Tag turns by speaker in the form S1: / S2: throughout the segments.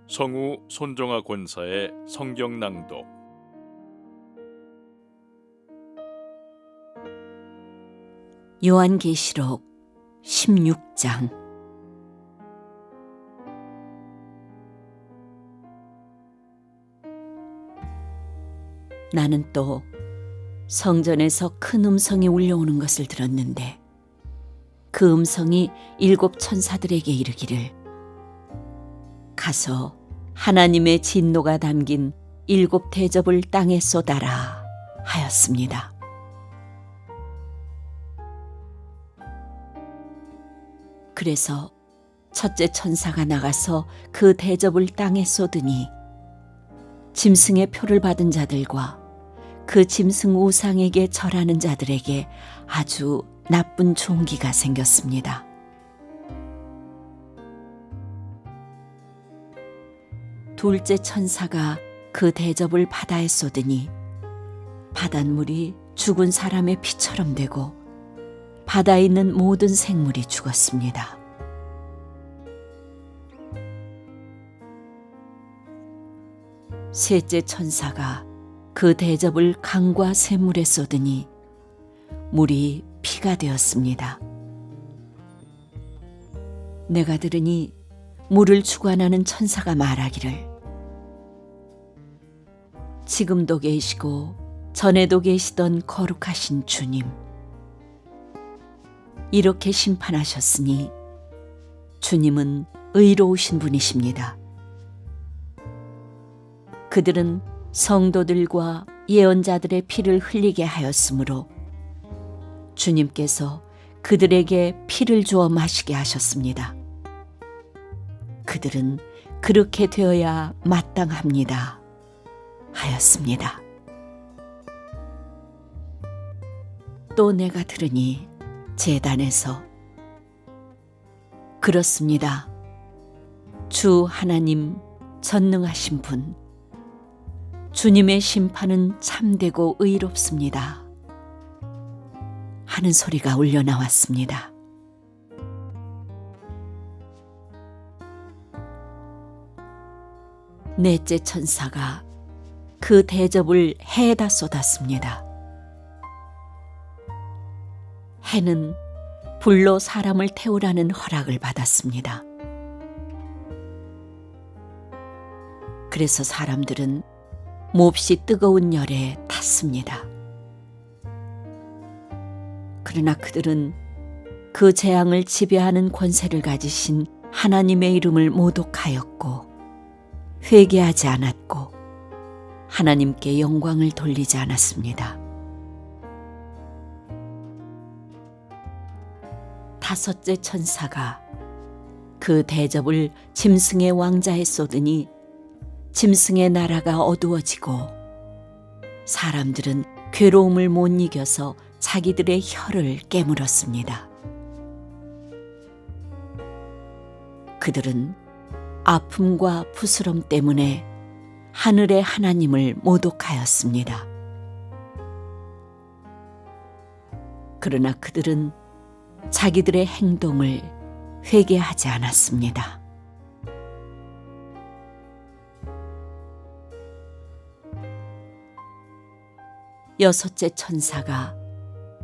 S1: 성우 손정아 권사의 성경 낭독.
S2: 요한계시록 16장. 나는 또 성전에서 큰 음성이 울려오는 것을 들었는데, 그 음성이 7 천사들에게 이르기를, 가서 하나님의 진노가 담긴 7 대접을 땅에 쏟아라 하였습니다. 그래서 첫째 천사가 나가서 그 대접을 땅에 쏟으니, 짐승의 표를 받은 자들과 그 짐승 우상에게 절하는 자들에게 아주 나쁜 종기가 생겼습니다. 둘째 천사가 그 대접을 바다에 쏟으니 바닷물이 죽은 사람의 피처럼 되고 바다에 있는 모든 생물이 죽었습니다. 셋째 천사가 그 대접을 강과 샘물에 쏟으니 물이 피가 되었습니다. 내가 들으니 물을 주관하는 천사가 말하기를, 지금도 계시고 전에도 계시던 거룩하신 주님, 이렇게 심판하셨으니 주님은 의로우신 분이십니다. 그들은 성도들과 예언자들의 피를 흘리게 하였으므로 주님께서 그들에게 피를 주어 마시게 하셨습니다. 그들은 그렇게 되어야 마땅합니다 하였습니다. 또 내가 들으니 제단에서, 그렇습니다. 주 하나님 전능하신 분, 주님의 심판은 참되고 의롭습니다 하는 소리가 울려 나왔습니다. 넷째 천사가 그 대접을 해에다 쏟았습니다. 해는 불로 사람을 태우라는 허락을 받았습니다. 그래서 사람들은 몹시 뜨거운 열에 탔습니다. 그러나 그들은 그 재앙을 지배하는 권세를 가지신 하나님의 이름을 모독하였고 회개하지 않았고 하나님께 영광을 돌리지 않았습니다. 다섯째 천사가 그 대접을 짐승의 왕자에 쏟으니 짐승의 나라가 어두워지고 사람들은 괴로움을 못 이겨서 자기들의 혀를 깨물었습니다. 그들은 아픔과 부스럼 때문에 하늘의 하나님을 모독하였습니다. 그러나 그들은 자기들의 행동을 회개하지 않았습니다. 여섯째 천사가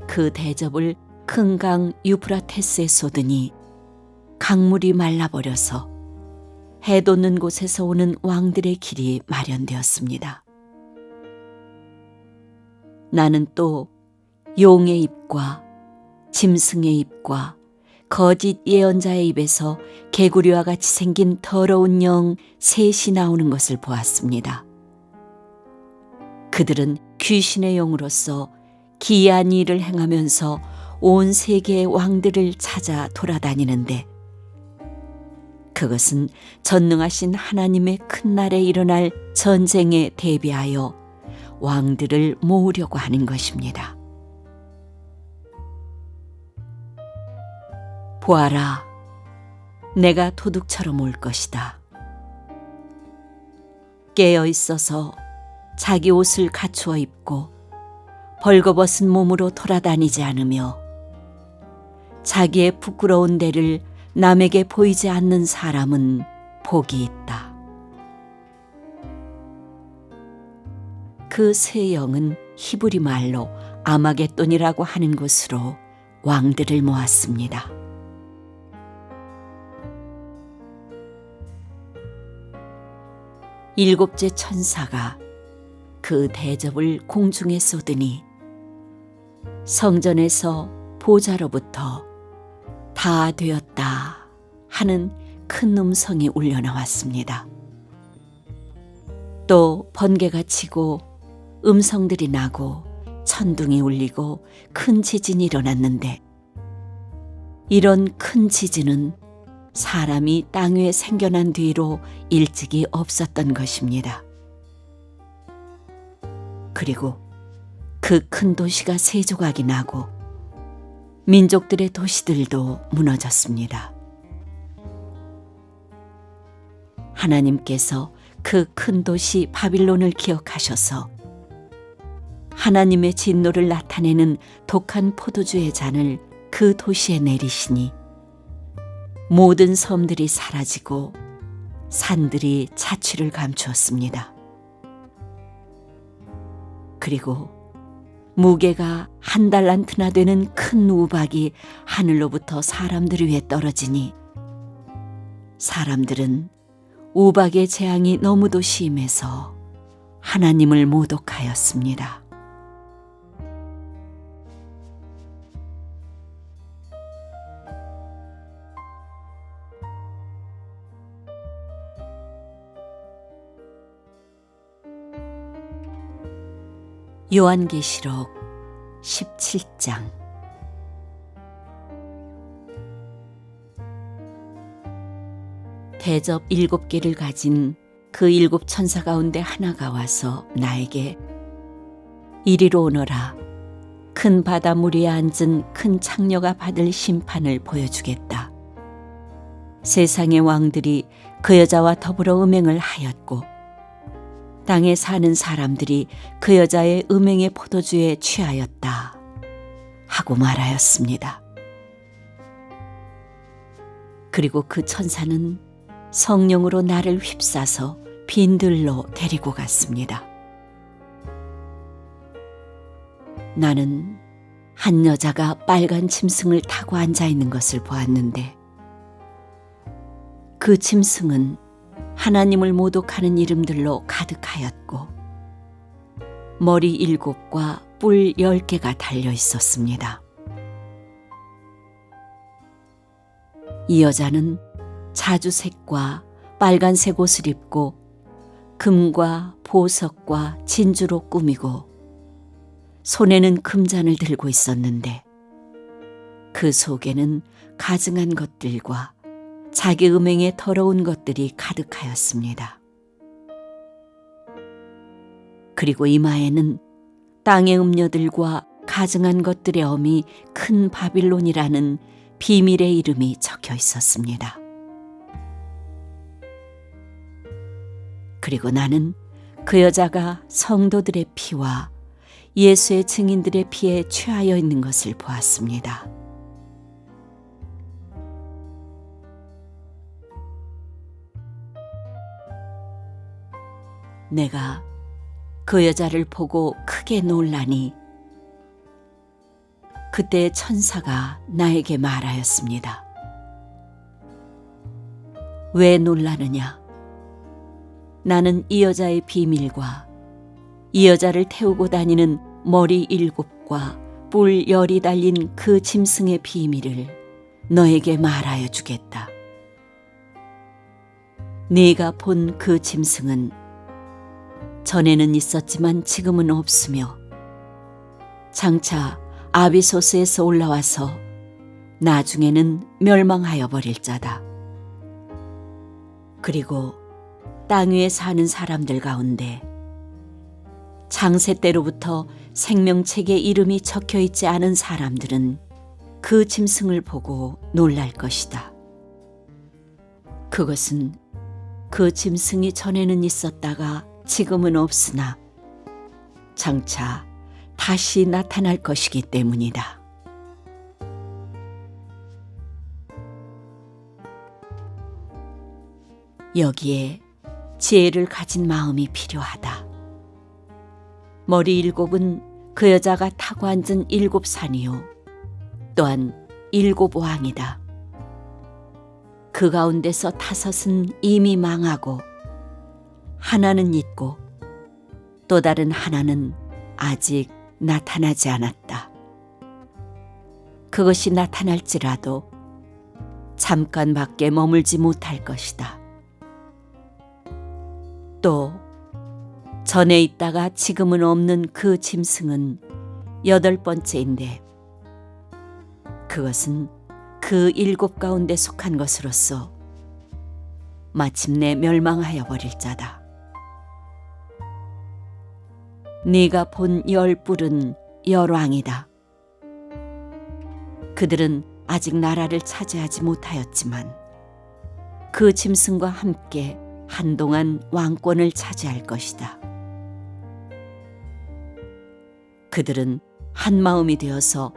S2: 그 대접을 큰 강 유프라테스에 쏟으니 강물이 말라버려서 해 돋는 곳에서 오는 왕들의 길이 마련되었습니다. 나는 또 용의 입과 짐승의 입과 거짓 예언자의 입에서 개구리와 같이 생긴 더러운 영 셋이 나오는 것을 보았습니다. 그들은 귀신의 영으로서 기이한 일을 행하면서 온 세계의 왕들을 찾아 돌아다니는데, 그것은 전능하신 하나님의 큰 날에 일어날 전쟁에 대비하여 왕들을 모으려고 하는 것입니다. 보아라, 내가 도둑처럼 올 것이다. 깨어 있어서 자기 옷을 갖추어 입고 벌거벗은 몸으로 돌아다니지 않으며 자기의 부끄러운 데를 남에게 보이지 않는 사람은 복이 있다. 그 세 영은 히브리 말로 아마겟돈이라고 하는 곳으로 왕들을 모았습니다. 일곱째 천사가 그 대접을 공중에 쏟으니 성전에서 보좌로부터 다 되었다 하는 큰 음성이 울려나왔습니다. 또 번개가 치고 음성들이 나고 천둥이 울리고 큰 지진이 일어났는데 이런 큰 지진은 사람이 땅 위에 생겨난 뒤로 일찍이 없었던 것입니다. 그리고 그 큰 도시가 세 조각이 나고 민족들의 도시들도 무너졌습니다. 하나님께서 그 큰 도시 바빌론을 기억하셔서 하나님의 진노를 나타내는 독한 포도주의 잔을 그 도시에 내리시니 모든 섬들이 사라지고 산들이 자취를 감추었습니다. 그리고 무게가 1달란트나 되는 큰 우박이 하늘로부터 사람들 위에 떨어지니 사람들은 우박의 재앙이 너무도 심해서 하나님을 모독하였습니다. 요한계시록 17장. 대접 7개를 가진 그 7 천사 가운데 하나가 와서 나에게 이리로 오너라. 큰 바닷물 위에 앉은 큰 창녀가 받을 심판을 보여주겠다. 세상의 왕들이 그 여자와 더불어 음행을 하였고 땅에 사는 사람들이 그 여자의 음행의 포도주에 취하였다 하고 말하였습니다. 그리고 그 천사는 성령으로 나를 휩싸서 빈들로 데리고 갔습니다. 나는 한 여자가 빨간 짐승을 타고 앉아 있는 것을 보았는데 그 짐승은 하나님을 모독하는 이름들로 가득하였고 머리 7과 뿔 10개가 달려 있었습니다. 이 여자는 자주색과 빨간색 옷을 입고 금과 보석과 진주로 꾸미고 손에는 금잔을 들고 있었는데 그 속에는 가증한 것들과 자기 음행에 더러운 것들이 가득하였습니다. 그리고 이마에는 땅의 음녀들과 가증한 것들의 엄이 큰 바빌론이라는 비밀의 이름이 적혀 있었습니다. 그리고 나는 그 여자가 성도들의 피와 예수의 증인들의 피에 취하여 있는 것을 보았습니다. 내가 그 여자를 보고 크게 놀라니 그때 천사가 나에게 말하였습니다. 왜 놀라느냐? 나는 이 여자의 비밀과 이 여자를 태우고 다니는 머리 7과 뿔 10이 달린 그 짐승의 비밀을 너에게 말하여 주겠다. 네가 본 그 짐승은 전에는 있었지만 지금은 없으며 장차 아비소스에서 올라와서 나중에는 멸망하여 버릴 자다. 그리고 땅 위에 사는 사람들 가운데 창세 때로부터 생명책에 이름이 적혀 있지 않은 사람들은 그 짐승을 보고 놀랄 것이다. 그것은 그 짐승이 전에는 있었다가 지금은 없으나 장차 다시 나타날 것이기 때문이다. 여기에 지혜를 가진 마음이 필요하다. 머리 일곱은 그 여자가 타고 앉은 일곱 산이요 또한 일곱 왕이다. 그 가운데서 다섯은 이미 망하고 하나는 있고 또 다른 하나는 아직 나타나지 않았다. 그것이 나타날지라도 잠깐밖에 머물지 못할 것이다. 또 전에 있다가 지금은 없는 그 짐승은 여덟 번째인데 그것은 그 일곱 가운데 속한 것으로서 마침내 멸망하여 버릴 자다. 네가 본 열 뿔은 열왕이다. 그들은 아직 나라를 차지하지 못하였지만 그 짐승과 함께 한동안 왕권을 차지할 것이다. 그들은 한 마음이 되어서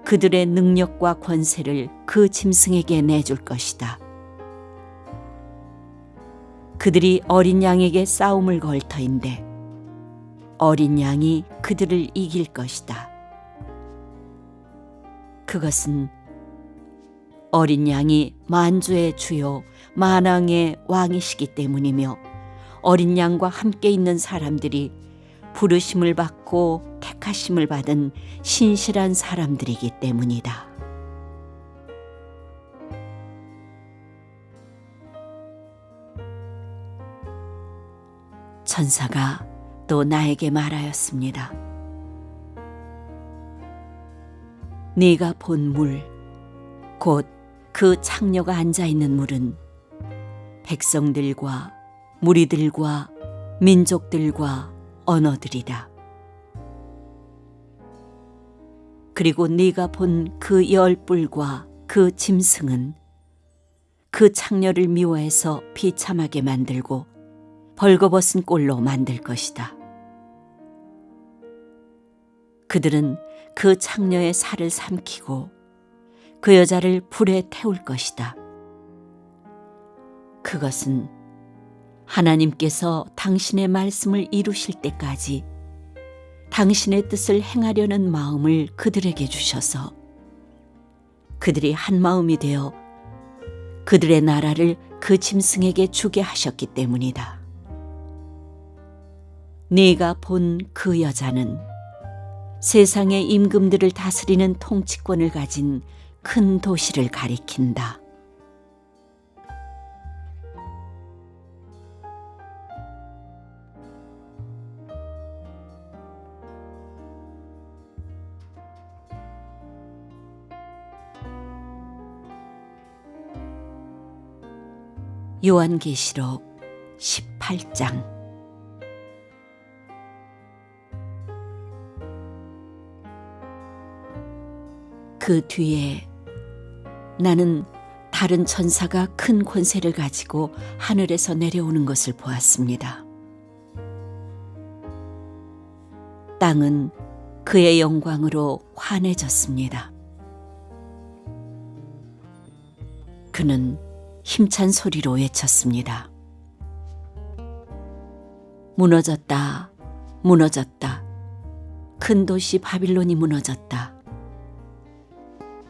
S2: 그들의 능력과 권세를 그 짐승에게 내줄 것이다. 그들이 어린 양에게 싸움을 걸 터인데 어린 양이 그들을 이길 것이다. 그것은 어린 양이 만주의 주요 만왕의 왕이시기 때문이며 어린 양과 함께 있는 사람들이 부르심을 받고 택하심을 받은 신실한 사람들이기 때문이다. 천사가 또 나에게 말하였습니다. 네가 본 물, 곧 그 창녀가 앉아있는 물은 백성들과 무리들과 민족들과 언어들이다. 그리고 네가 본 그 열 뿔과 그 짐승은 그 창녀를 미워해서 비참하게 만들고 벌거벗은 꼴로 만들 것이다. 그들은 그 창녀의 살을 삼키고 그 여자를 불에 태울 것이다. 그것은 하나님께서 당신의 말씀을 이루실 때까지 당신의 뜻을 행하려는 마음을 그들에게 주셔서 그들이 한 마음이 되어 그들의 나라를 그 짐승에게 주게 하셨기 때문이다. 네가 본 그 여자는 세상의 임금들을 다스리는 통치권을 가진 큰 도시를 가리킨다. 요한계시록 18장. 그 뒤에 나는 다른 천사가 큰 권세를 가지고 하늘에서 내려오는 것을 보았습니다. 땅은 그의 영광으로 환해졌습니다. 그는 힘찬 소리로 외쳤습니다. 무너졌다, 무너졌다. 큰 도시 바빌론이 무너졌다.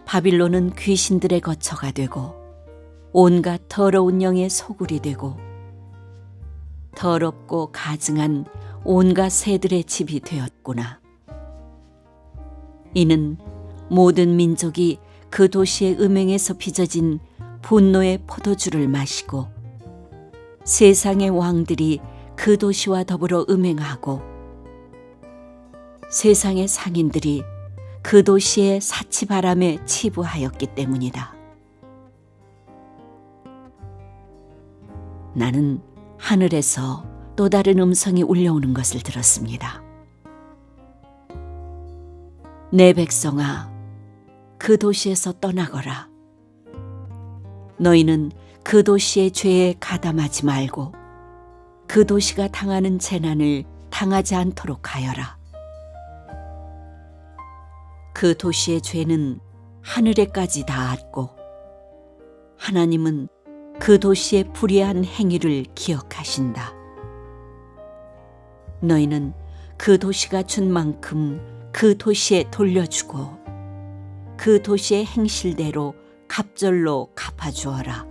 S2: 바빌론은 귀신들의 거처가 되고 온갖 더러운 영의 소굴이 되고 더럽고 가증한 온갖 새들의 집이 되었구나. 이는 모든 민족이 그 도시의 음행에서 빚어진 분노의 포도주를 마시고 세상의 왕들이 그 도시와 더불어 음행하고 세상의 상인들이 그 도시의 사치바람에 치부하였기 때문이다. 나는 하늘에서 또 다른 음성이 울려오는 것을 들었습니다. 내 백성아, 그 도시에서 떠나거라. 너희는 그 도시의 죄에 가담하지 말고 그 도시가 당하는 재난을 당하지 않도록 하여라. 그 도시의 죄는 하늘에까지 닿았고 하나님은 그 도시의 불의한 행위를 기억하신다. 너희는 그 도시가 준 만큼 그 도시에 돌려주고 그 도시의 행실대로 갑절로 갚아주어라.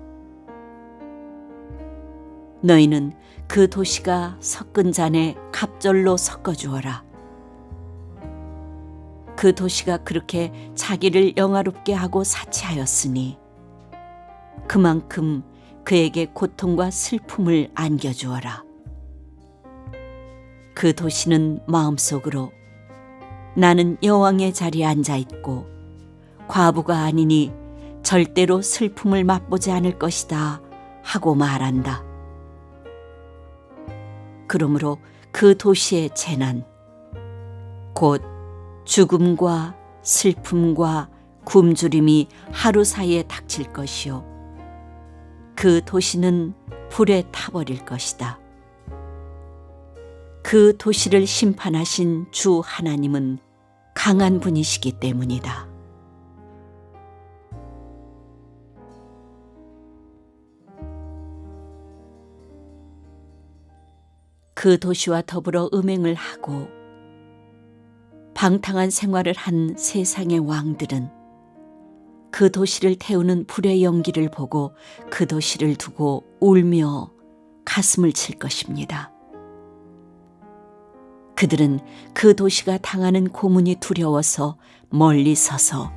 S2: 너희는 그 도시가 섞은 잔에 갑절로 섞어주어라. 그 도시가 그렇게 자기를 영화롭게 하고 사치하였으니 그만큼 그에게 고통과 슬픔을 안겨주어라. 그 도시는 마음속으로 나는 여왕의 자리에 앉아있고 과부가 아니니 절대로 슬픔을 맛보지 않을 것이다 하고 말한다. 그러므로 그 도시의 재난, 곧 죽음과 슬픔과 굶주림이 하루 사이에 닥칠 것이요 그 도시는 불에 타버릴 것이다. 그 도시를 심판하신 주 하나님은 강한 분이시기 때문이다. 그 도시와 더불어 음행을 하고 방탕한 생활을 한 세상의 왕들은 그 도시를 태우는 불의 연기를 보고 그 도시를 두고 울며 가슴을 칠 것입니다. 그들은 그 도시가 당하는 고문이 두려워서 멀리 서서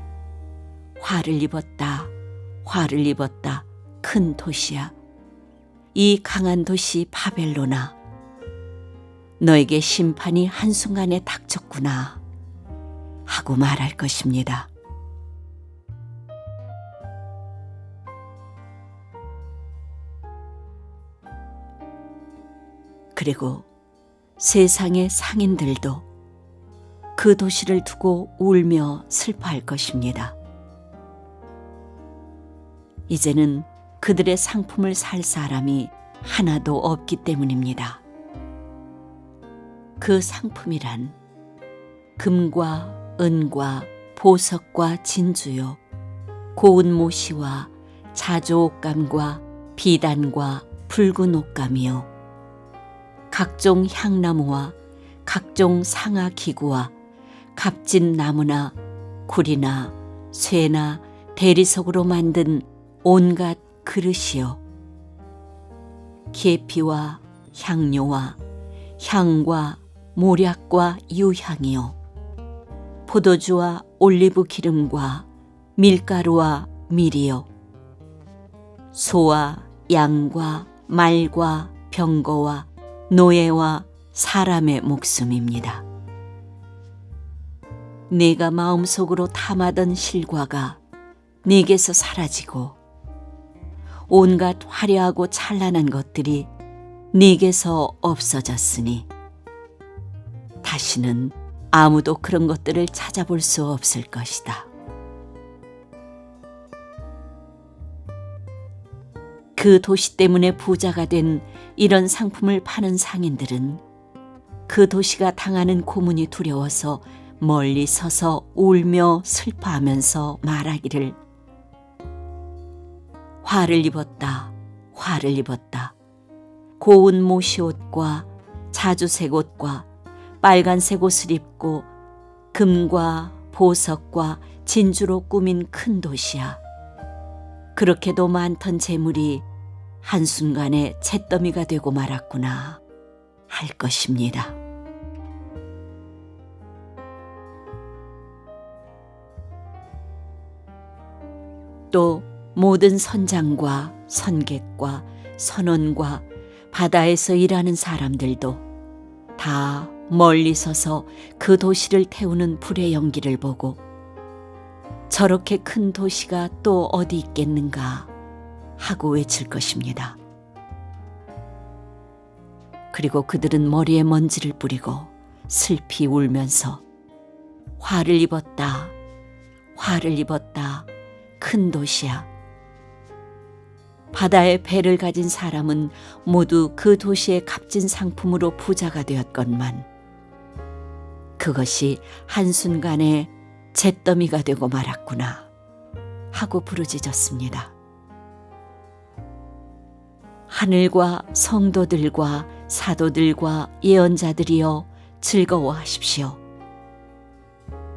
S2: 화를 입었다, 화를 입었다, 큰 도시야. 이 강한 도시 바벨론아. 너에게 심판이 한순간에 닥쳤구나 하고 말할 것입니다. 그리고 세상의 상인들도 그 도시를 두고 울며 슬퍼할 것입니다. 이제는 그들의 상품을 살 사람이 하나도 없기 때문입니다. 그 상품이란 금과 은과 보석과 진주요, 고운 모시와 자조 옷감과 비단과 붉은 옷감이요, 각종 향나무와 각종 상아 기구와 값진 나무나 굴이나 쇠나 대리석으로 만든 온갖 그릇이요, 계피와 향료와 향과 모략과 유향이요, 포도주와 올리브 기름과 밀가루와 밀이요, 소와 양과 말과 병거와 노예와 사람의 목숨입니다. 네가 마음속으로 탐하던 실과가 네게서 사라지고 온갖 화려하고 찬란한 것들이 네게서 없어졌으니 다시는 아무도 그런 것들을 찾아볼 수 없을 것이다. 그 도시 때문에 부자가 된 이런 상품을 파는 상인들은 그 도시가 당하는 고문이 두려워서 멀리 서서 울며 슬퍼하면서 말하기를 화를 입었다, 화를 입었다. 고운 모시옷과 자주색 옷과 빨간색 옷을 입고 금과 보석과 진주로 꾸민 큰 도시야. 그렇게도 많던 재물이 한순간에 잿더미가 되고 말았구나 할 것입니다. 또 모든 선장과 선객과 선원과 바다에서 일하는 사람들도 다 멀리 서서 그 도시를 태우는 불의 연기를 보고 저렇게 큰 도시가 또 어디 있겠는가 하고 외칠 것입니다. 그리고 그들은 머리에 먼지를 뿌리고 슬피 울면서 화를 입었다, 화를 입었다, 큰 도시야. 바다에 배를 가진 사람은 모두 그 도시의 값진 상품으로 부자가 되었건만 그것이 한순간에 잿더미가 되고 말았구나 하고 부르짖었습니다. 하늘과 성도들과 사도들과 예언자들이여 즐거워하십시오.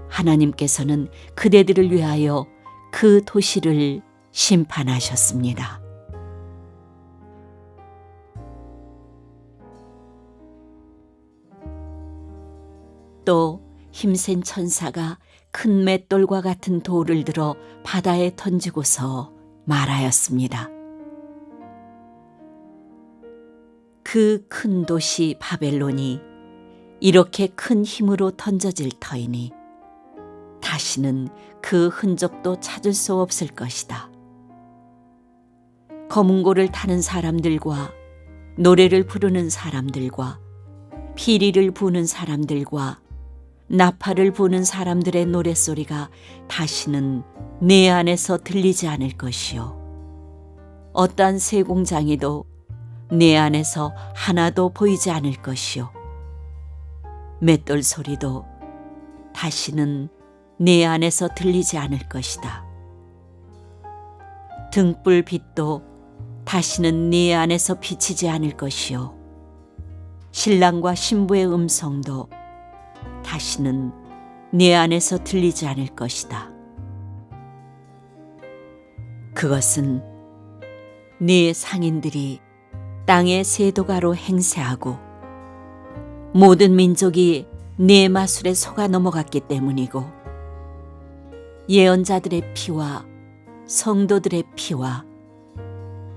S2: 하나님께서는 그대들을 위하여 그 도시를 심판하셨습니다. 또 힘센 천사가 큰 맷돌과 같은 돌을 들어 바다에 던지고서 말하였습니다. 그 큰 도시 바벨론이 이렇게 큰 힘으로 던져질 터이니 다시는 그 흔적도 찾을 수 없을 것이다. 거문고를 타는 사람들과 노래를 부르는 사람들과 피리를 부는 사람들과 나팔을 부는 사람들의 노랫소리가 다시는 내 안에서 들리지 않을 것이요. 어떠한 쇠공장이도 내 안에서 하나도 보이지 않을 것이요. 맷돌 소리도 다시는 내 안에서 들리지 않을 것이다. 등불 빛도 다시는 네 안에서 비치지 않을 것이요. 신랑과 신부의 음성도 다시는 네 안에서 들리지 않을 것이다. 그것은 네 상인들이 땅의 세도가로 행세하고 모든 민족이 네 마술에 속아 넘어갔기 때문이고 예언자들의 피와 성도들의 피와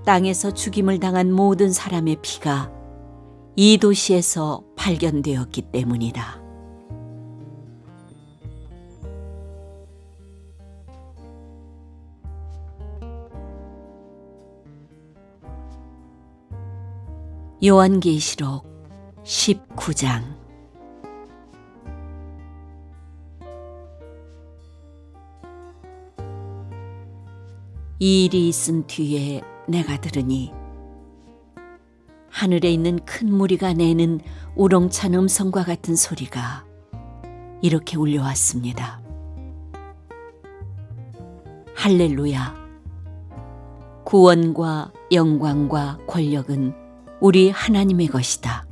S2: 땅에서 죽임을 당한 모든 사람의 피가 이 도시에서 발견되었기 때문이다. 요한계시록 19장. 이 일이 있은 뒤에 내가 들으니 하늘에 있는 큰 무리가 내는 우렁찬 음성과 같은 소리가 이렇게 울려왔습니다. 할렐루야! 구원과 영광과 권력은 우리 하나님의 것이다.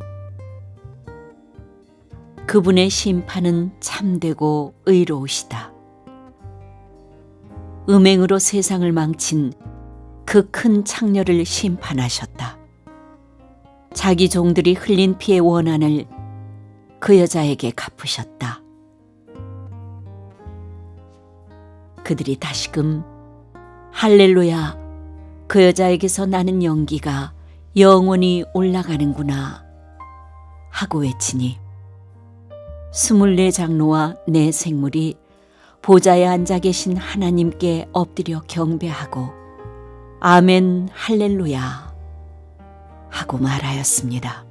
S2: 그분의 심판은 참되고 의로우시다. 음행으로 세상을 망친 그 큰 창녀를 심판하셨다. 자기 종들이 흘린 피의 원한을 그 여자에게 갚으셨다. 그들이 다시금 할렐루야, 그 여자에게서 나는 연기가 영원히 올라가는구나 하고 외치니 24장로와 네 생물이 보좌에 앉아 계신 하나님께 엎드려 경배하고 아멘 할렐루야 하고 말하였습니다.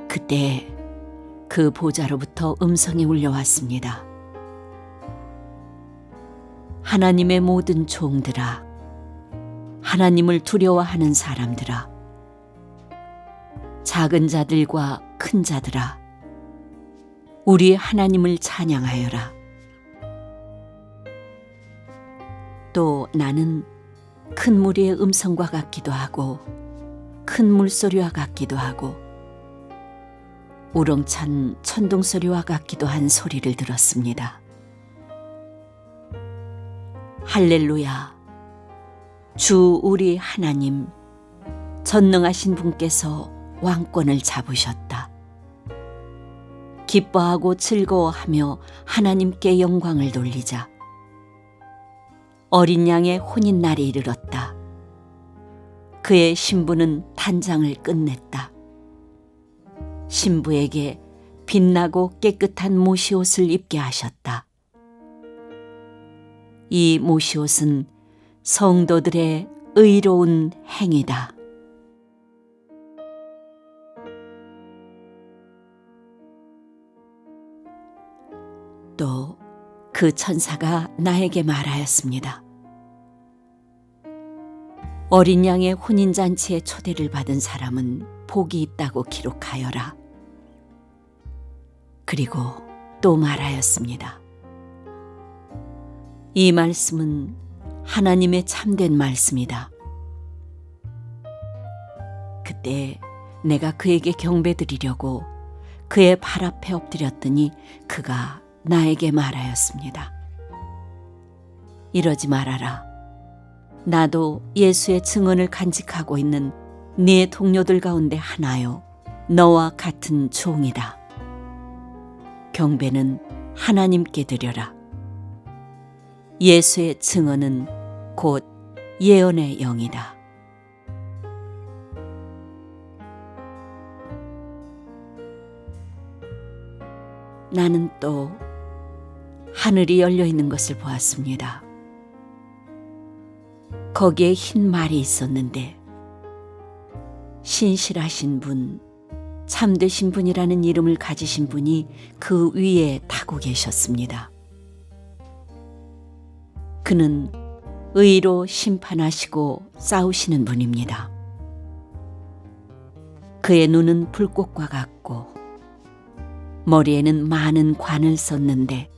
S2: 그때 그 보좌로부터 음성이 울려왔습니다. 하나님의 모든 종들아, 하나님을 두려워하는 사람들아, 작은 자들과 큰 자들아, 우리 하나님을 찬양하여라. 또 나는 큰 무리의 음성과 같기도 하고 큰 물소리와 같기도 하고 우렁찬 천둥소리와 같기도 한 소리를 들었습니다. 할렐루야! 주 우리 하나님, 전능하신 분께서 왕권을 잡으셨다. 기뻐하고 즐거워하며 하나님께 영광을 돌리자. 어린 양의 혼인날이 이르렀다. 그의 신부는 단장을 끝냈다. 신부에게 빛나고 깨끗한 모시옷을 입게 하셨다. 이 모시옷은 성도들의 의로운 행위다. 또 그 천사가 나에게 말하였습니다. 어린 양의 혼인잔치에 초대를 받은 사람은 복이 있다고 기록하여라. 그리고 또 말하였습니다. 이 말씀은 하나님의 참된 말씀이다. 때 내가 그에게 경배드리려고 그의 발 앞에 엎드렸더니 그가 나에게 말하였습니다. 이러지 말아라. 나도 예수의 증언을 간직하고 있는 네 동료들 가운데 하나요. 너와 같은 종이다. 경배는 하나님께 드려라. 예수의 증언은 곧 예언의 영이다. 나는 또 하늘이 열려 있는 것을 보았습니다. 거기에 흰 말이 있었는데 신실하신 분, 참되신 분이라는 이름을 가지신 분이 그 위에 타고 계셨습니다. 그는 의로 심판하시고 싸우시는 분입니다. 그의 눈은 불꽃과 같고 머리에는 많은 관을 썼는데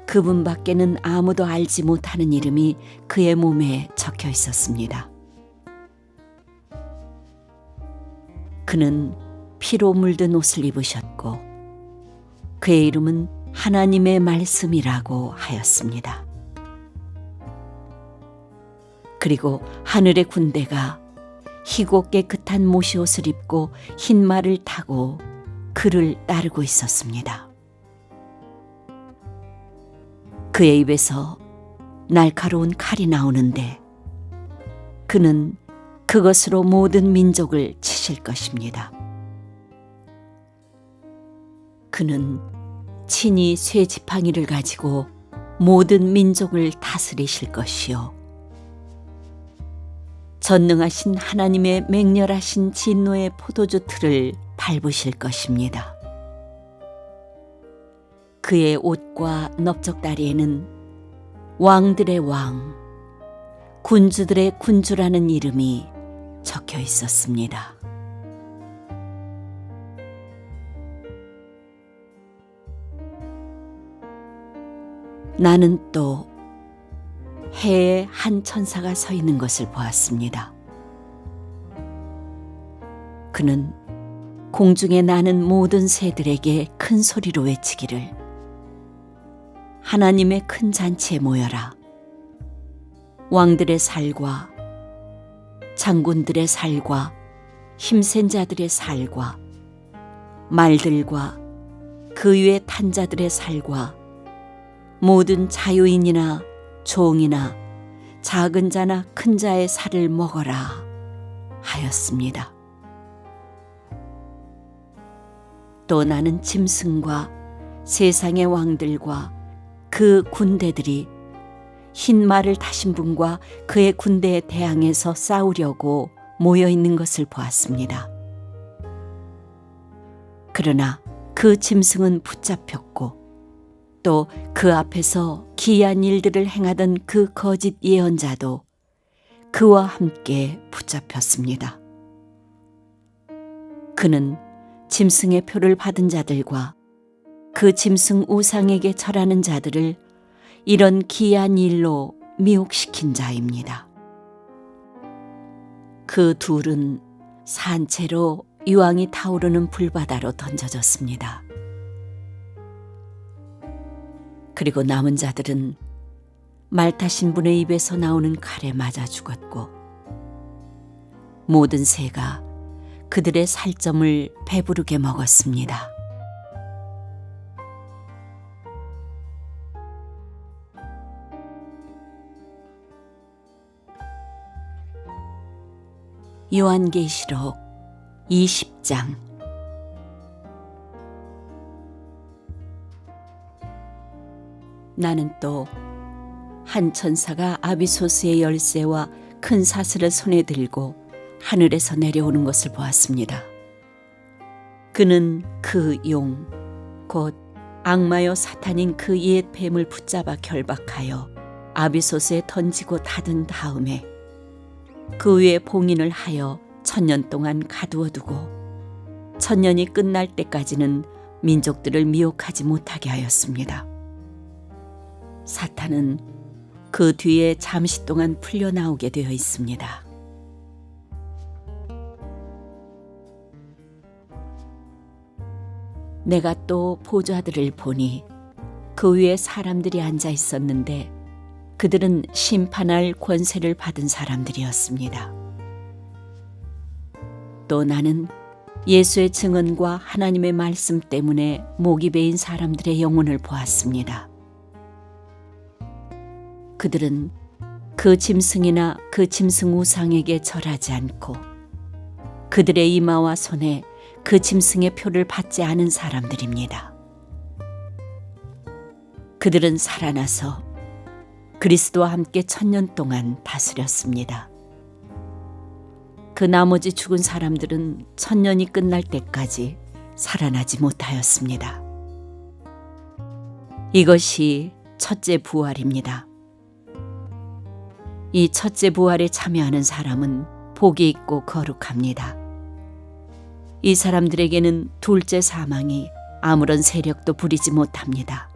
S2: 그분밖에는 아무도 알지 못하는 이름이 그의 몸에 적혀 있었습니다. 그는 피로 물든 옷을 입으셨고 그의 이름은 하나님의 말씀이라고 하였습니다. 그리고 하늘의 군대가 희고 깨끗한 모시옷을 입고 흰 말을 타고 그를 따르고 있었습니다. 그의 입에서 날카로운 칼이 나오는데 그는 그것으로 모든 민족을 치실 것입니다. 그는 친히 쇠 지팡이를 가지고 모든 민족을 다스리실 것이요. 전능하신 하나님의 맹렬하신 진노의 포도주 틀을 밟으실 것입니다. 그의 옷과 넓적다리에는 왕들의 왕, 군주들의 군주라는 이름이 적혀 있었습니다. 나는 또 해에 한 천사가 서 있는 것을 보았습니다. 그는 공중에 나는 모든 새들에게 큰 소리로 외치기를 하나님의 큰 잔치에 모여라. 왕들의 살과 장군들의 살과 힘센 자들의 살과 말들과 그 위에 탄 자들의 살과 모든 자유인이나 종이나 작은 자나 큰 자의 살을 먹어라 하였습니다. 또 나는 짐승과 세상의 왕들과 그 군대들이 흰 말을 타신 분과 그의 군대에 대항해서 싸우려고 모여 있는 것을 보았습니다. 그러나 그 짐승은 붙잡혔고 또 그 앞에서 기이한 일들을 행하던 그 거짓 예언자도 그와 함께 붙잡혔습니다. 그는 짐승의 표를 받은 자들과 그 짐승 우상에게 절하는 자들을 이런 기이한 일로 미혹시킨 자입니다. 그 둘은 산채로 유황이 타오르는 불바다로 던져졌습니다. 그리고 남은 자들은 말 타신 분의 입에서 나오는 칼에 맞아 죽었고 모든 새가 그들의 살점을 배부르게 먹었습니다. 요한계시록 20장. 나는 또 한 천사가 아비소스의 열쇠와 큰 사슬을 손에 들고 하늘에서 내려오는 것을 보았습니다. 그는 그 용, 곧 악마요 사탄인 그 옛 뱀을 붙잡아 결박하여 아비소스에 던지고 닫은 다음에 그 위에 봉인을 하여 1000년 동안 가두어 두고 1000년이 끝날 때까지는 민족들을 미혹하지 못하게 하였습니다. 사탄은 그 뒤에 잠시 동안 풀려나오게 되어 있습니다. 내가 또 보좌들을 보니 그 위에 사람들이 앉아 있었는데 그들은 심판할 권세를 받은 사람들이었습니다. 또 나는 예수의 증언과 하나님의 말씀 때문에 목이 베인 사람들의 영혼을 보았습니다. 그들은 그 짐승이나 그 짐승 우상에게 절하지 않고 그들의 이마와 손에 그 짐승의 표를 받지 않은 사람들입니다. 그들은 살아나서 그리스도와 함께 1000년 동안 다스렸습니다. 그 나머지 죽은 사람들은 1000년이 끝날 때까지 살아나지 못하였습니다. 이것이 첫째 부활입니다. 이 첫째 부활에 참여하는 사람은 복이 있고 거룩합니다. 이 사람들에게는 둘째 사망이 아무런 세력도 부리지 못합니다.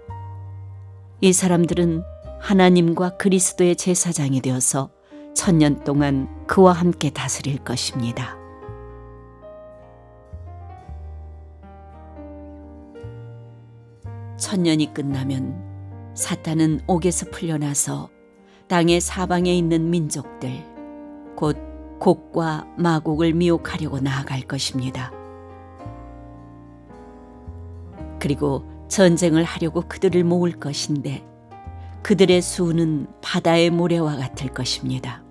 S2: 이 사람들은 하나님과 그리스도의 제사장이 되어서 1000년 동안 그와 함께 다스릴 것입니다. 천년이 끝나면 사탄은 옥에서 풀려나서 땅의 사방에 있는 민족들, 곧 곡과 마곡을 미혹하려고 나아갈 것입니다. 그리고 전쟁을 하려고 그들을 모을 것인데 그들의 수는 바다의 모래와 같을 것입니다.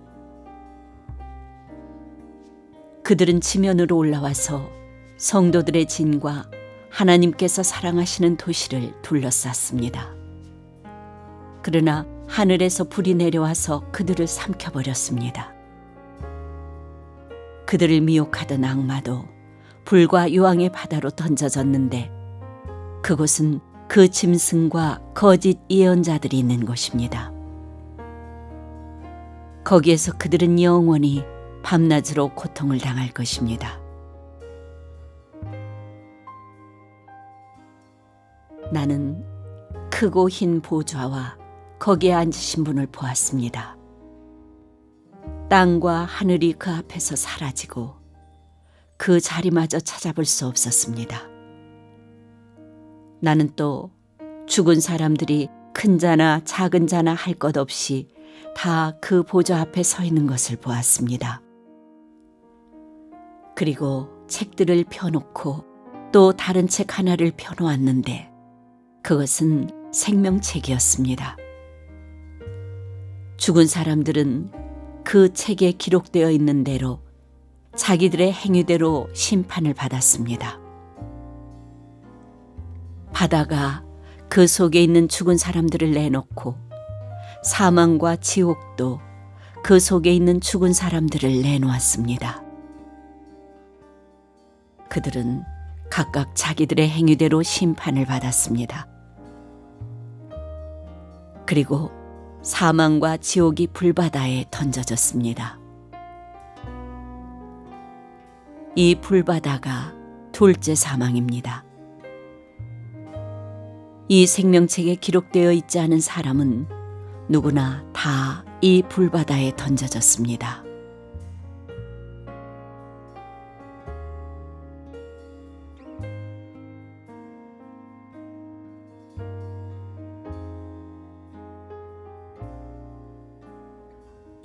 S2: 그들은 지면으로 올라와서 성도들의 진과 하나님께서 사랑하시는 도시를 둘러쌌습니다. 그러나 하늘에서 불이 내려와서 그들을 삼켜버렸습니다. 그들을 미혹하던 악마도 불과 유황의 바다로 던져졌는데 그곳은 그 짐승과 거짓 예언자들이 있는 곳입니다. 거기에서 그들은 영원히 밤낮으로 고통을 당할 것입니다. 나는 크고 흰 보좌와 거기에 앉으신 분을 보았습니다. 땅과 하늘이 그 앞에서 사라지고 그 자리마저 찾아볼 수 없었습니다. 나는 또 죽은 사람들이 큰 자나 작은 자나 할 것 없이 다 그 보좌 앞에 서 있는 것을 보았습니다. 그리고 책들을 펴놓고 또 다른 책 하나를 펴놓았는데 그것은 생명책이었습니다. 죽은 사람들은 그 책에 기록되어 있는 대로 자기들의 행위대로 심판을 받았습니다. 바다가 그 속에 있는 죽은 사람들을 내놓고 사망과 지옥도 그 속에 있는 죽은 사람들을 내놓았습니다. 그들은 각각 자기들의 행위대로 심판을 받았습니다. 그리고 사망과 지옥이 불바다에 던져졌습니다. 이 불바다가 둘째 사망입니다. 이 생명책에 기록되어 있지 않은 사람은 누구나 다 이 불바다에 던져졌습니다.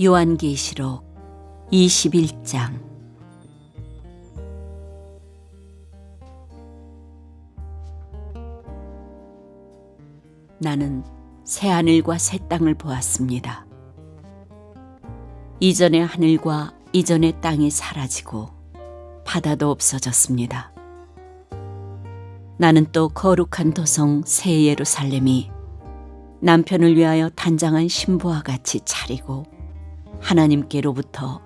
S2: 요한계시록 21장. 나는 새하늘과 새 땅을 보았습니다. 이전의 하늘과 이전의 땅이 사라지고 바다도 없어졌습니다. 나는 또 거룩한 도성 새 예루살렘이 남편을 위하여 단장한 신부와 같이 차리고 하나님께로부터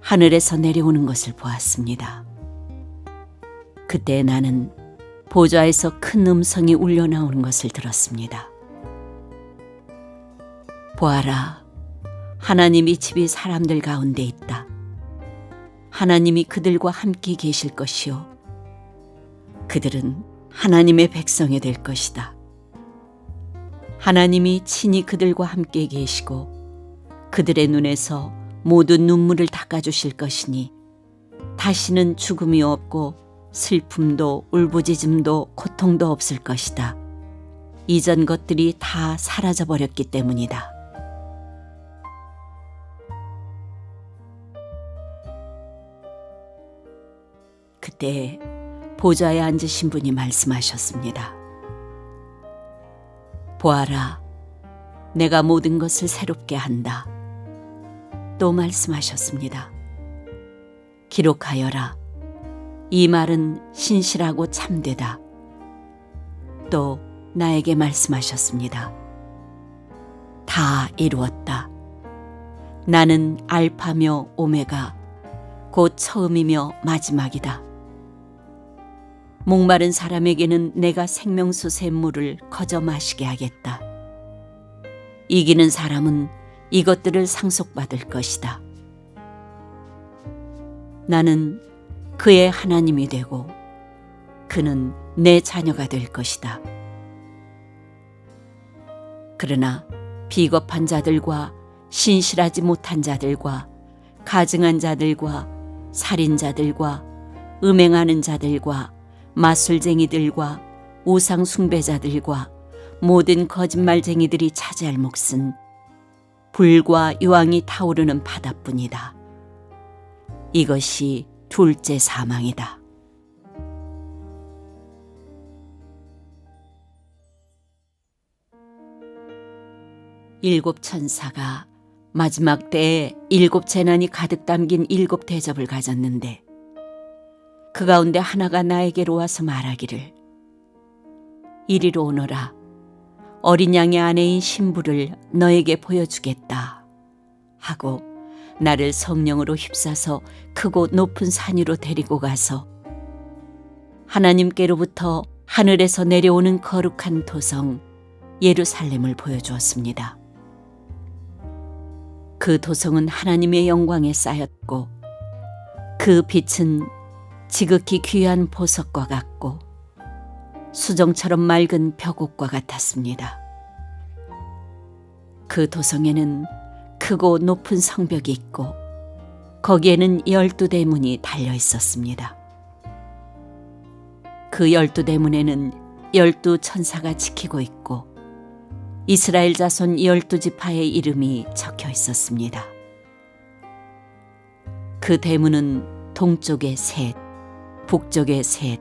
S2: 하늘에서 내려오는 것을 보았습니다. 그때 나는 보좌에서 큰 음성이 울려 나오는 것을 들었습니다. 보아라, 하나님이 집이 사람들 가운데 있다. 하나님이 그들과 함께 계실 것이요. 그들은 하나님의 백성이 될 것이다. 하나님이 친히 그들과 함께 계시고 그들의 눈에서 모든 눈물을 닦아주실 것이니 다시는 죽음이 없고 슬픔도 울부짖음도 고통도 없을 것이다. 이전 것들이 다 사라져버렸기 때문이다. 그때 보좌에 앉으신 분이 말씀하셨습니다. 보아라, 내가 모든 것을 새롭게 한다. 또 말씀하셨습니다. 기록하여라. 이 말은 신실하고 참되다. 또 나에게 말씀하셨습니다. 다 이루었다. 나는 알파며 오메가, 곧 처음이며 마지막이다. 목마른 사람에게는 내가 생명수 샘물을 거저 마시게 하겠다. 이기는 사람은 이것들을 상속받을 것이다. 나는 그의 하나님이 되고 그는 내 자녀가 될 것이다. 그러나 비겁한 자들과 신실하지 못한 자들과 가증한 자들과 살인자들과 음행하는 자들과 마술쟁이들과 우상 숭배자들과 모든 거짓말쟁이들이 차지할 몫은 불과 유황이 타오르는 바다뿐이다. 이것이 둘째 사망이다. 일곱 천사가 마지막 때에 일곱 재난이 가득 담긴 일곱 대접을 가졌는데 그 가운데 하나가 나에게로 와서 말하기를 이리로 오너라. 어린 양의 아내인 신부를 너에게 보여주겠다 하고 나를 성령으로 휩싸서 크고 높은 산 위로 데리고 가서 하나님께로부터 하늘에서 내려오는 거룩한 도성 예루살렘을 보여주었습니다. 그 도성은 하나님의 영광에 쌓였고 그 빛은 지극히 귀한 보석과 같고 수정처럼 맑은 벽옥과 같았습니다. 그 도성에는 크고 높은 성벽이 있고 거기에는 12대문이 달려 있었습니다. 그 12대문에는 12천사가 지키고 있고 이스라엘 자손 12지파의 이름이 적혀 있었습니다. 그 대문은 동쪽에 셋, 북쪽에 셋,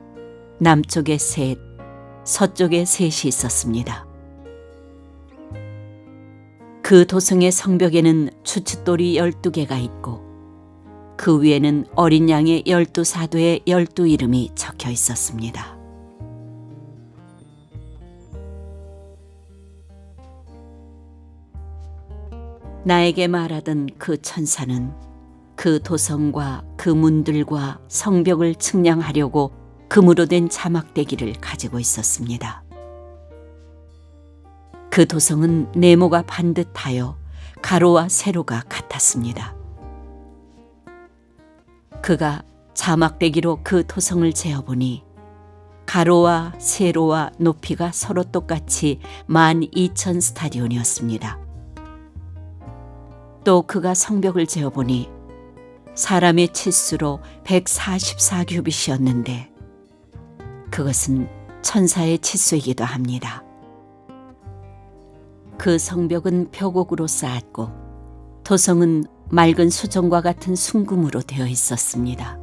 S2: 남쪽에 셋, 서쪽에 셋이 있었습니다. 그 도성의 성벽에는 추춧돌이 12개가 있고 그 위에는 어린 양의 12사도의 12 이름이 적혀 있었습니다. 나에게 말하던 그 천사는 그 도성과 그 문들과 성벽을 측량하려고 금으로 된 자막대기를 가지고 있었습니다. 그 도성은 네모가 반듯하여 가로와 세로가 같았습니다. 그가 자막대기로 그 도성을 재어보니 가로와 세로와 높이가 서로 똑같이 12,000 스타디온이었습니다. 또 그가 성벽을 재어보니 사람의 치수로 144규빗이었는데 그것은 천사의 치수이기도 합니다. 그 성벽은 벽옥으로 쌓았고 도성은 맑은 수정과 같은 순금으로 되어 있었습니다.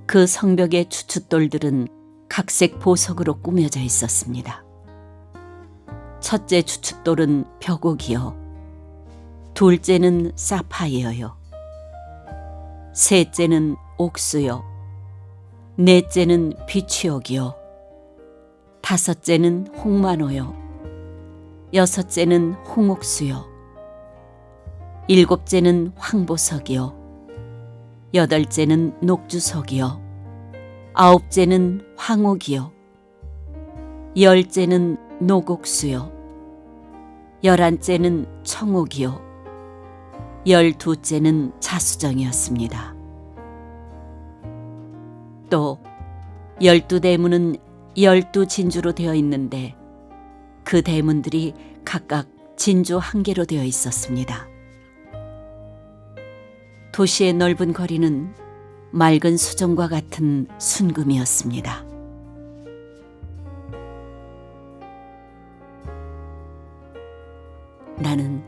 S2: 그 성벽의 추춧돌들은 각색 보석으로 꾸며져 있었습니다. 첫째 추춧돌은 벽옥이요, 둘째는 사파이어요, 셋째는 옥수요, 넷째는 비취옥이요, 다섯째는 홍만호요, 여섯째는 홍옥수요, 일곱째는 황보석이요, 여덟째는 녹주석이요, 아홉째는 황옥이요, 열째는 녹옥수요, 열한째는 청옥이요, 12째는 자수정이었습니다. 또 12대문은 12진주로 되어 있는데 그 대문들이 각각 진주 1개로 되어 있었습니다. 도시의 넓은 거리는 맑은 수정과 같은 순금이었습니다. 나는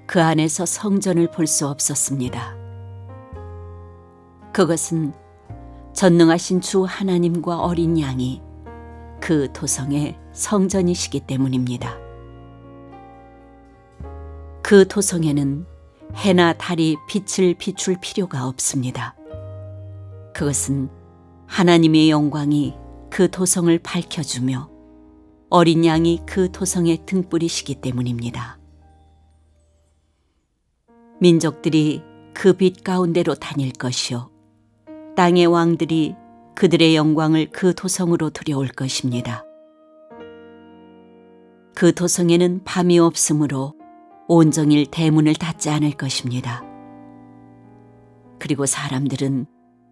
S2: 그 안에서 성전을 볼 수 없었습니다. 그것은 전능하신 주 하나님과 어린 양이 그 토성의 성전이시기 때문입니다. 그 토성에는 해나 달이 빛을 비출 필요가 없습니다. 그것은 하나님의 영광이 그 토성을 밝혀주며 어린 양이 그 토성의 등불이시기 때문입니다. 민족들이 그 빛 가운데로 다닐 것이요 땅의 왕들이 그들의 영광을 그 토성으로 들여올 것입니다. 그 토성에는 밤이 없으므로 온종일 대문을 닫지 않을 것입니다. 그리고 사람들은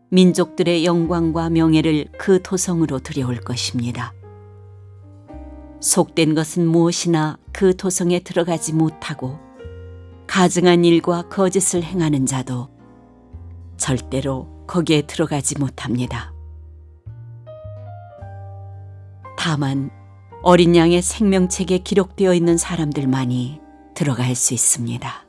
S2: 민족들의 영광과 명예를 그 토성으로 들여올 것입니다. 속된 것은 무엇이나 그 토성에 들어가지 못하고 가증한 일과 거짓을 행하는 자도 절대로 거기에 들어가지 못합니다. 다만 어린 양의 생명책에 기록되어 있는 사람들만이 들어갈 수 있습니다.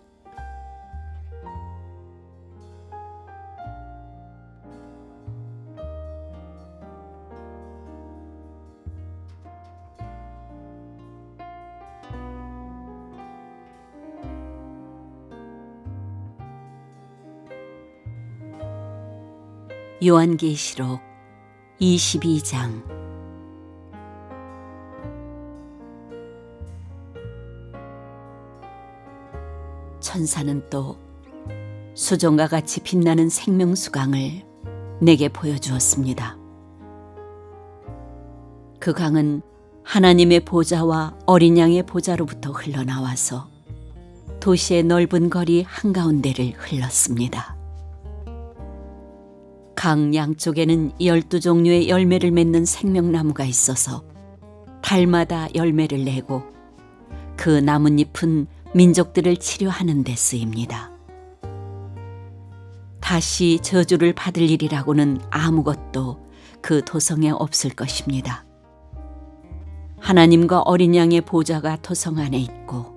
S2: 요한계시록 22장. 천사는 또 수정과 같이 빛나는 생명수강을 내게 보여주었습니다. 그 강은 하나님의 보좌와 어린 양의 보좌로부터 흘러나와서 도시의 넓은 거리 한가운데를 흘렀습니다. 강 양쪽에는 12종류의 열매를 맺는 생명나무가 있어서 달마다 열매를 내고 그 나뭇잎은 민족들을 치료하는 데 쓰입니다. 다시 저주를 받을 일이라고는 아무것도 그 토성에 없을 것입니다. 하나님과 어린 양의 보좌가 토성 안에 있고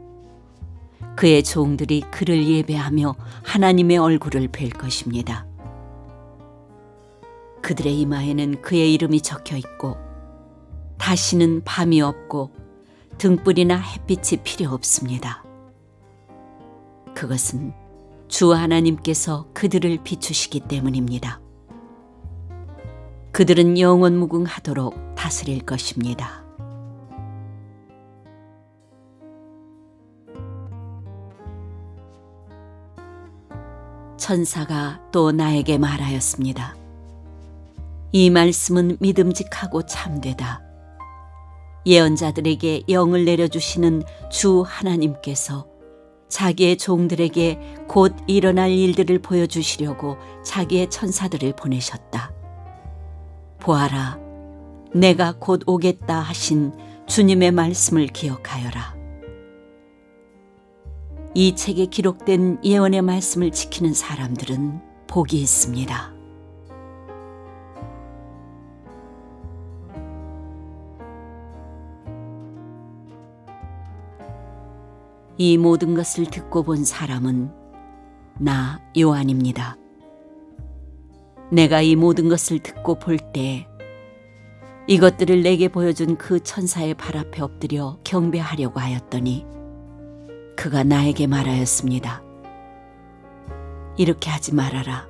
S2: 그의 종들이 그를 예배하며 하나님의 얼굴을 뵐 것입니다. 그들의 이마에는 그의 이름이 적혀 있고 다시는 밤이 없고 등불이나 햇빛이 필요 없습니다. 그것은 주 하나님께서 그들을 비추시기 때문입니다. 그들은 영원 무궁하도록 다스릴 것입니다. 천사가 또 나에게 말하였습니다. 이 말씀은 믿음직하고 참되다. 예언자들에게 영을 내려주시는 주 하나님께서 자기의 종들에게 곧 일어날 일들을 보여주시려고 자기의 천사들을 보내셨다. 보아라, 내가 곧 오겠다 하신 주님의 말씀을 기억하여라. 이 책에 기록된 예언의 말씀을 지키는 사람들은 복이 있습니다. 이 모든 것을 듣고 본 사람은 나 요한입니다. 내가 이 모든 것을 듣고 볼 때 이것들을 내게 보여준 그 천사의 발 앞에 엎드려 경배하려고 하였더니 그가 나에게 말하였습니다. 이렇게 하지 말아라.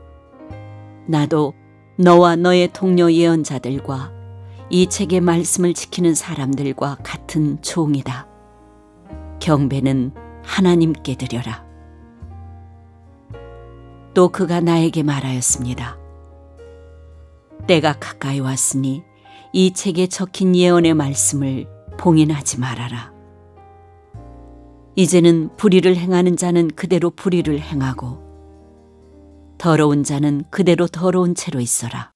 S2: 나도 너와 너의 동료 예언자들과 이 책의 말씀을 지키는 사람들과 같은 종이다. 경배는 하나님께 드려라. 또 그가 나에게 말하였습니다. 때가 가까이 왔으니 이 책에 적힌 예언의 말씀을 봉인하지 말아라. 이제는 불의를 행하는 자는 그대로 불의를 행하고 더러운 자는 그대로 더러운 채로 있어라.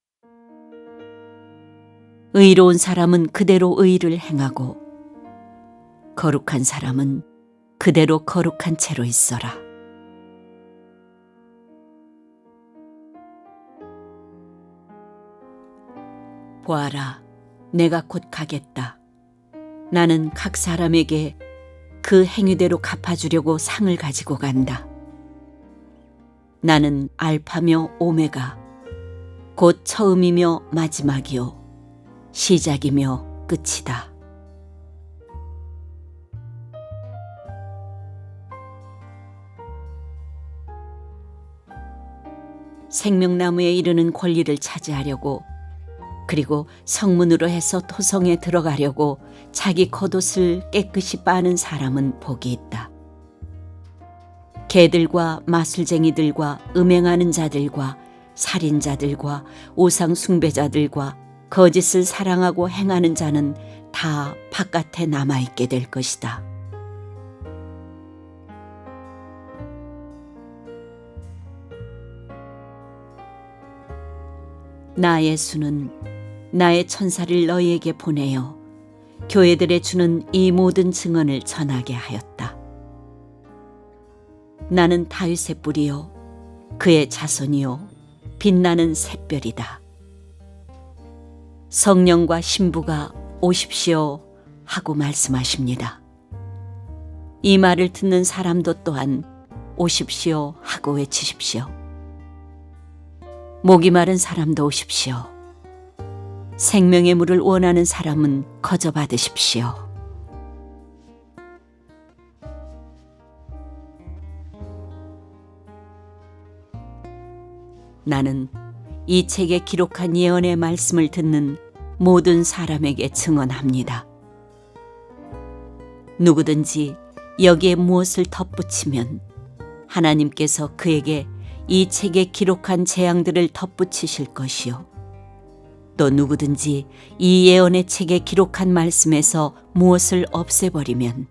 S2: 의로운 사람은 그대로 의를 행하고 거룩한 사람은 그대로 거룩한 채로 있어라. 보아라, 내가 곧 가겠다. 나는 각 사람에게 그 행위대로 갚아주려고 상을 가지고 간다. 나는 알파며 오메가, 곧 처음이며 마지막이요, 시작이며 끝이다. 생명나무에 이르는 권리를 차지하려고, 그리고 성문으로 해서 토성에 들어가려고 자기 겉옷을 깨끗이 빠는 사람은 복이 있다. 개들과 마술쟁이들과 음행하는 자들과 살인자들과 우상 숭배자들과 거짓을 사랑하고 행하는 자는 다 바깥에 남아있게 될 것이다. 나 예수는 나의 천사를 너희에게 보내어 교회들에 주는 이 모든 증언을 전하게 하였다. 나는 다윗의 뿌리요, 그의 자손이요, 빛나는 샛별이다. 성령과 신부가 오십시오 하고 말씀하십니다. 이 말을 듣는 사람도 또한 오십시오 하고 외치십시오. 목이 마른 사람도 오십시오. 생명의 물을 원하는 사람은 거저 받으십시오. 나는 이 책에 기록한 예언의 말씀을 듣는 모든 사람에게 증언합니다. 누구든지 여기에 무엇을 덧붙이면 하나님께서 그에게 이 책에 기록한 재앙들을 덧붙이실 것이요, 또 누구든지 이 예언의 책에 기록한 말씀에서 무엇을 없애버리면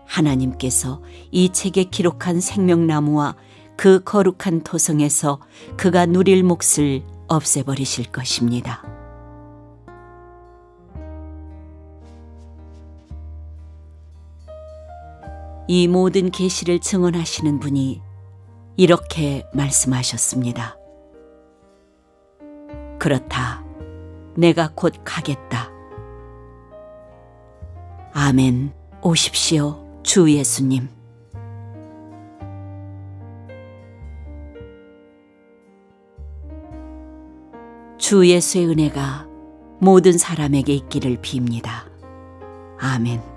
S2: 하나님께서 이 책에 기록한 생명나무와 그 거룩한 토성에서 그가 누릴 몫을 없애버리실 것입니다. 이 모든 계시를 증언하시는 분이 이렇게 말씀하셨습니다. 그렇다, 내가 곧 가겠다. 아멘. 오십시오, 주 예수님. 주 예수의 은혜가 모든 사람에게 있기를 빕니다. 아멘.